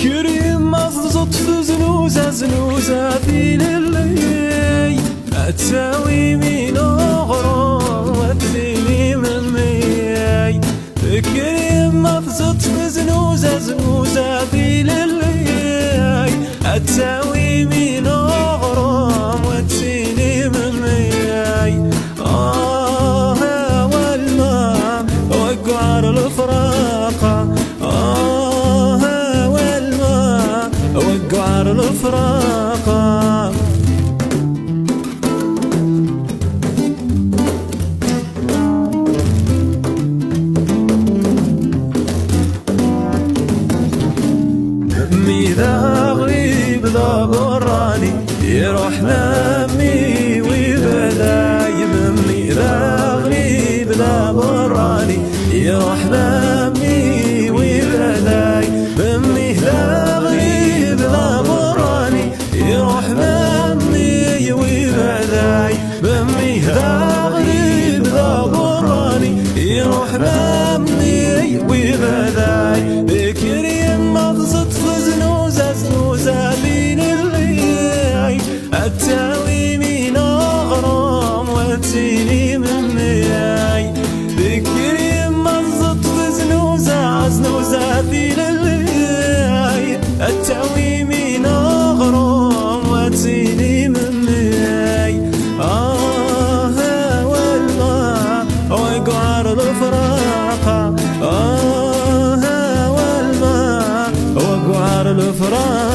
كريم مضزط في زنوزة زنوزة في الليل أتساوي من أغرام وتليني من مي. كريم مضزط في زنوزة زنوزة في الليل أتساوي من أغرام وتليني من مي. والماء وقعر الفراقة والماء وقعر الفراقة. ذا غريب ذا براني يروح لمي ويبدا يمني. ذا غريب ذا براني يروح لمي ويبدا بمي. ذا غريب ذا براني يروح لمي ويبدا بمي. ذا غريب ذا براني يروح لمي ويبدا. بكريم مضزط في زنوزة زنوزة بين الليل أتاوي من أغرام وتيني من مي. بكريم مضزط في زنوزة زنوزة بين الليل أتاوي من أغرام وتيني من مي. والماء وقعر الفراقة والماء وقعر الفراقة.